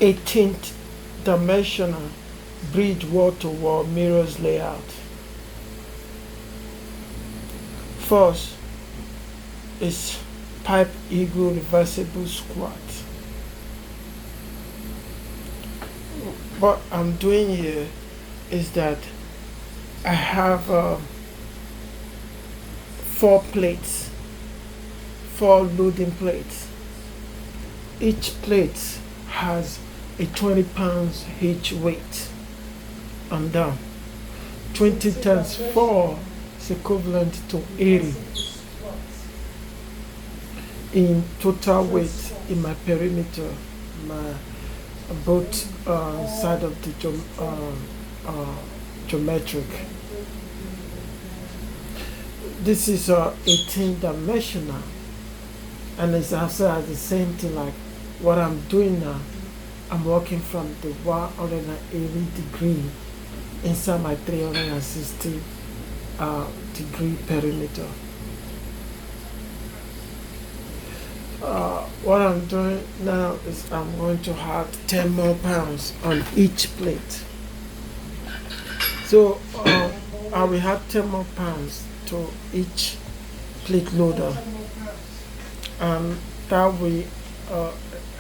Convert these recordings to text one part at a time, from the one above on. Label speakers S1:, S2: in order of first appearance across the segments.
S1: 18th dimensional bridge wall-to-wall mirrors layout. First is pipe eagle reversible squat. What I'm doing here is that I have 4 plates, 4 loading plates. Each plate has a 20 pounds each weight on down. 20 times 4 is equivalent to 80 in total weight in my perimeter, my both side of the geometric. This is 18 dimensional, and it's also at the same thing like what I'm doing now. I'm working from the 180 degree inside my 360 degree perimeter. What I'm doing now is I'm going to have 10 more pounds on each plate. So I will have 10 more pounds to each plate loader, and that will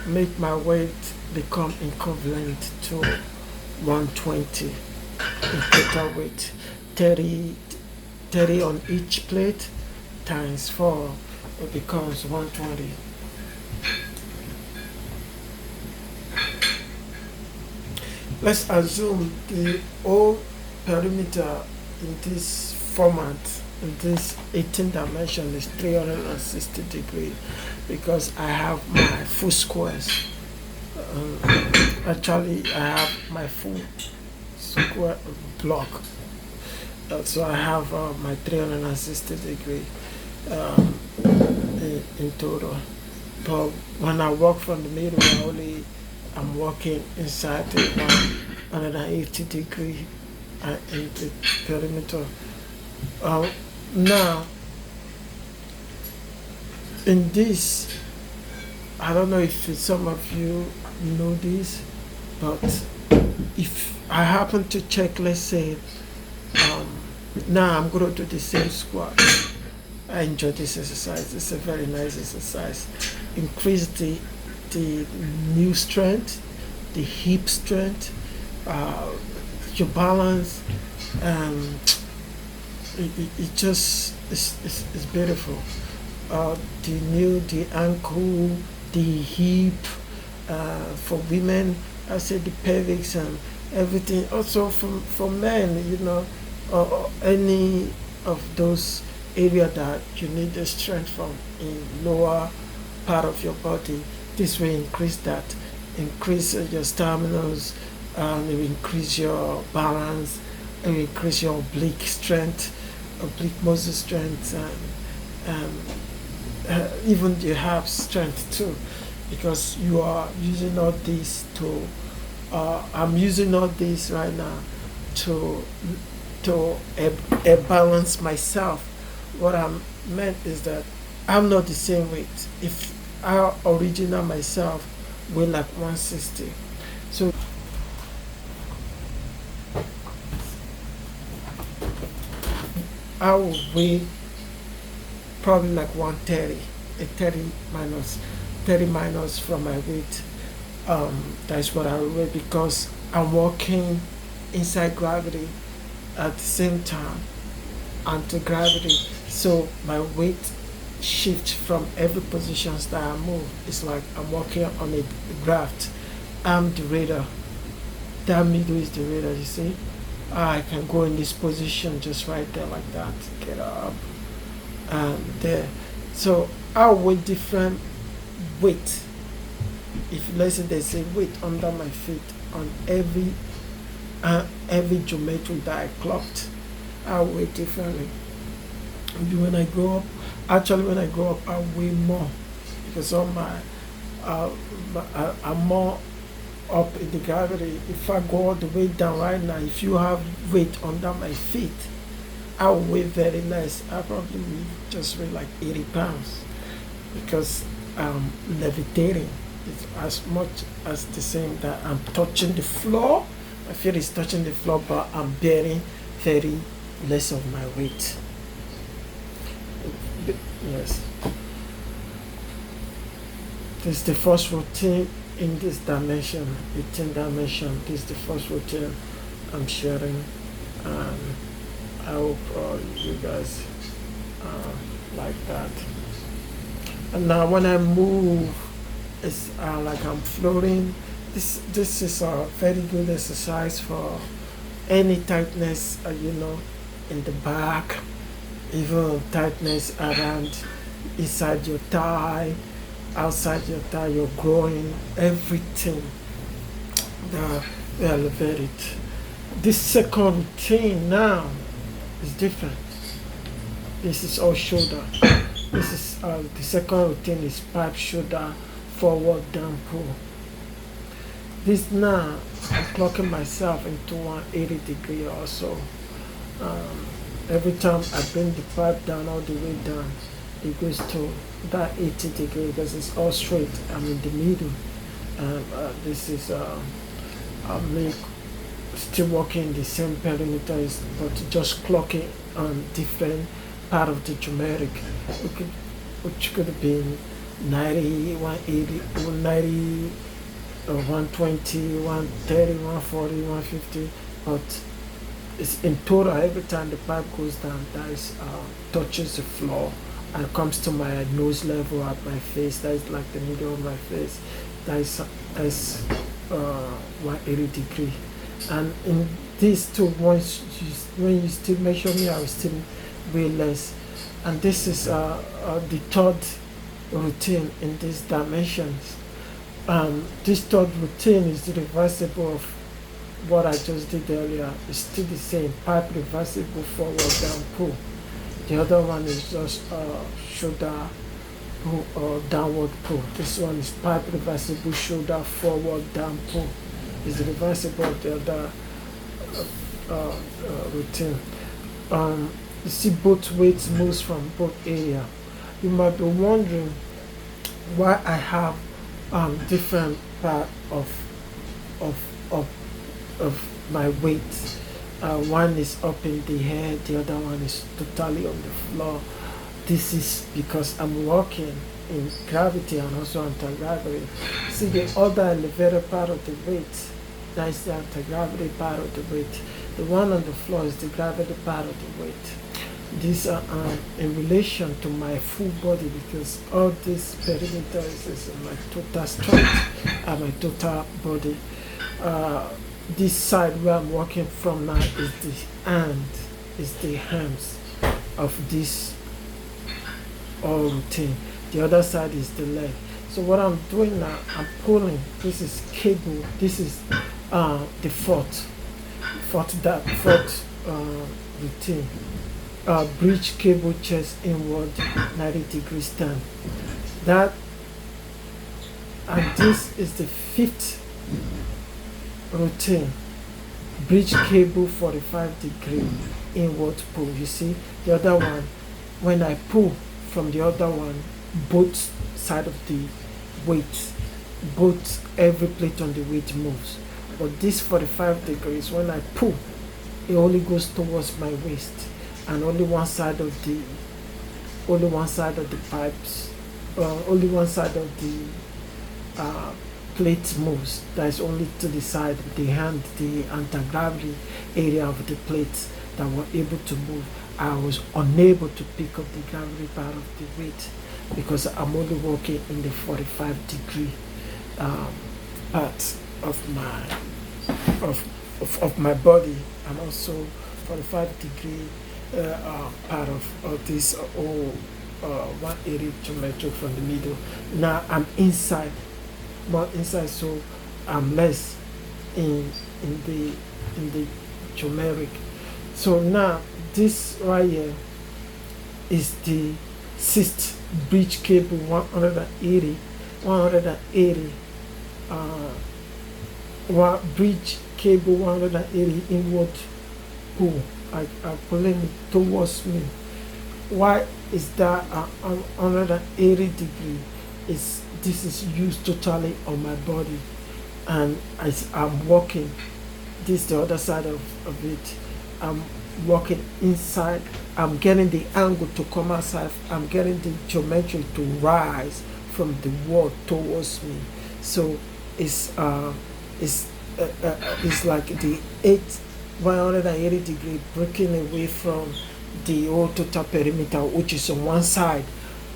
S1: make my weight become equivalent to 120 in total weight. 30 on each plate times 4, it becomes 120. Let's assume the whole perimeter in this format, in this 18 dimension, is 360 degrees because I have my full squares. Actually, I have my full square block. So I have my 360 degree in total. But when I walk from the middle, I'm walking inside the 180 degree in the perimeter. Now, in this, I don't know if some of you know this, but if I happen to check, let's say, now I'm going to do the same squat. I enjoy this exercise. It's a very nice exercise. Increase the new strength, the hip strength, your balance. It just it's beautiful. The ankle, the hip, for women, I say the pelvics and everything. Also for men, any of those areas that you need the strength from in lower part of your body. This will increase that, increase your stamina, it will increase your balance, it will increase your oblique strength, oblique muscle strength, and even your have strength too, because you are using all these to. I'm using all these right now to balance myself. What I meant is that I'm not the same weight. If I original myself weigh like 160, so I will weigh probably like 130, a 30 minus from my weight. That's what I will weigh because I'm working inside gravity at the same time, anti-gravity. So my weight shift from every positions that I move. It's like I'm working on a graft. I'm the radar. That middle is the radar, you see? I can go in this position just right there like that. Get up and there. So I weigh different weight. If let's say there's a weight under my feet on every geometry that I clocked, I weigh differently. Maybe when I grow up, I weigh more because of I'm more up in the gravity. If I go all the way down right now, if you have weight under my feet, I will weigh very less. I probably will just weigh like 80 pounds because I'm levitating. It's as much as the same that I'm touching the floor. My feet is touching the floor, but I'm bearing very less of my weight. Yes. This is the first routine in this dimension, 18 dimension. This is the first routine I'm sharing. And I hope you guys like that. And now when I move, it's like I'm floating. This is a very good exercise for any tightness, in the back, even tightness around inside your thigh, outside your thigh, your groin, everything that we elevate it. This second routine now is different. This is all shoulder. This is the second routine is pipe shoulder forward down pull. This now I'm clocking myself into 180 degree also. Every time I bring the pipe down all the way down, it goes to that 80 degree because it's all straight. I'm in the middle. And this is me still working the same perimeters, but just clocking on different part of the geometric, which could have been 90, 180, 190, 120, 130, 140, 150, but it's in total every time the pipe goes down, that is touches the floor and comes to my nose level at my face. That is like the middle of my face. That is 180 degree. And in these two, once when you still measure me, I will still weigh less. And this is the third routine in these dimensions. This third routine is the reversible of what I just did earlier. It's still the same, pipe reversible forward down pull. The other one is just shoulder pull or downward pull. This one is pipe reversible shoulder forward down pull. Is reversible of the other routine. You see both weights moves from both area. You might be wondering why I have different part of of of my weight. One is up in the air, the other one is totally on the floor. This is because I'm working in gravity and also anti-gravity. See the other elevated part of the weight, that is the anti-gravity part of the weight. The one on the floor is the gravity part of the weight. These are in relation to my full body because all this perimeter is my total strength and my total body. This side where I'm working from now is the hands of this all routine. The other side is the leg. So what I'm doing now, I'm pulling. This is cable. This is the fourth routine. Bridge cable chest inward 90 degrees stand. That and this is the fifth routine. Bridge cable 45 degree inward pull. You see the other one, when I pull from the other one, both side of the weight, both every plate on the weight moves. But this 45 degrees, when I pull, it only goes towards my waist, and only one side of the pipes, only one side of the plate moves. That is only to the side, the hand, the anti-gravity area of the plates that were able to move. I was unable to pick up the gravity part of the weight because I'm only working in the 45 degree part of my body, and also 45 degree part of this 180 geometric from the middle. Now I'm inside, more inside, so I'm less in the geometric. So now this right here is the sixth bridge cable 180 bridge cable 180 inward pull. I pulling it towards me. Why is that 180 degree? It's this is used totally on my body, and as I'm walking, this is the other side of it. I'm walking inside. I'm getting the angle to come outside. I'm getting the geometry to rise from the wall towards me. So it's it's it's like the 180 degree breaking away from the whole total perimeter, which is on one side,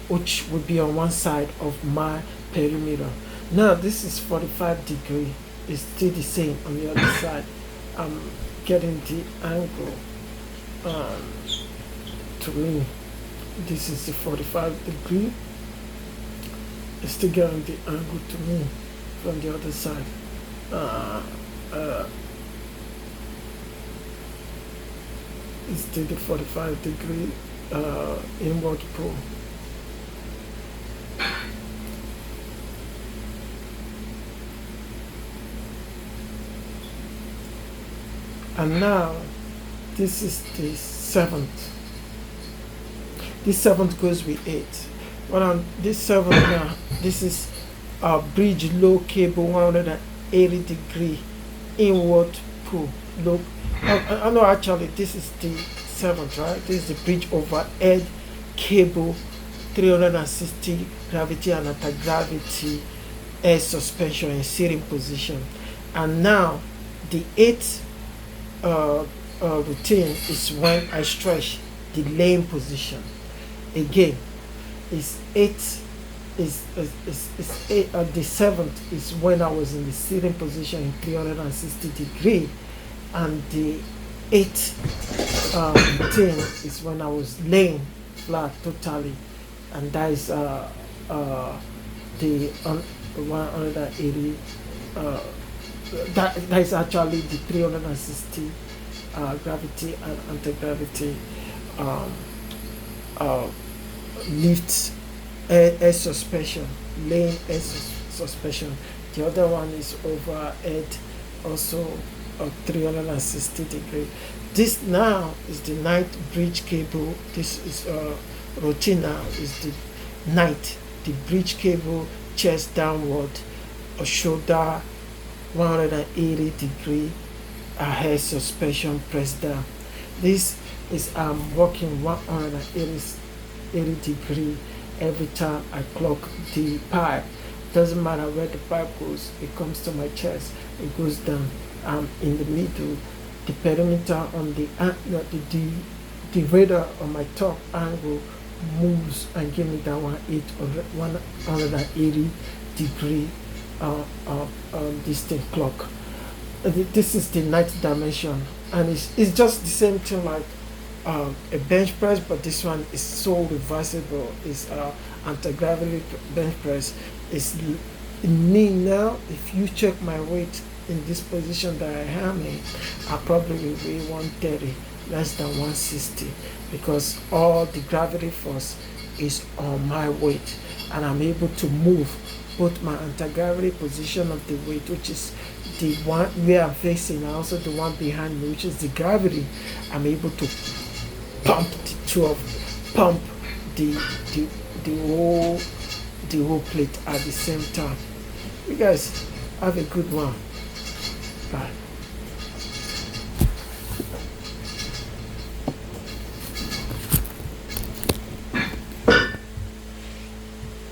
S1: which would be on one side of my perimeter. Now this is 45 degree. It's still the same on the other side. I'm getting the angle. Um, to me, this is the 45 degree. It's still getting the angle to me from the other side. Uh, uh, it's still the 45 degree inward pull. And now this is the seventh. This seventh goes with eight. Well, on this seventh now, this is a bridge low cable 180 degree inward pull. Look, I know actually this is the seventh, right? This is the bridge overhead cable 360 gravity and anti-gravity air suspension in sitting position. And now the eighth routine is when I stretch the laying position. Again, is eight is eight, the seventh is when I was in the sitting position in 360 degree, and the eighth routine is when I was laying flat totally, and that is the 180 that is actually the 360 gravity and anti-gravity um, uh, lift air suspension, laying air suspension. The other one is overhead, also 360 degree. This now is the ninth bridge cable. This is routine now is the ninth, the bridge cable, chest downward, or shoulder 180 degree hair suspension pressed down. This is working 180 degree every time I clock the pipe. Doesn't matter where the pipe goes, it comes to my chest, it goes down. I'm in the middle. The perimeter on the radar on my top angle moves and give me that 180 degree distant clock. This is the ninth dimension, and it's just the same thing like a bench press, but this one is so reversible. It's anti-gravity bench press. It's me now. If you check my weight in this position that I am in, I probably will weigh 130, less than 160, because all the gravity force is on my weight, and I'm able to move both my anti-gravity position of the weight, which is the one where I'm facing, and also the one behind me, which is the gravity. I'm able to pump pump the the the whole plate at the same time. You guys have a good one. Bye.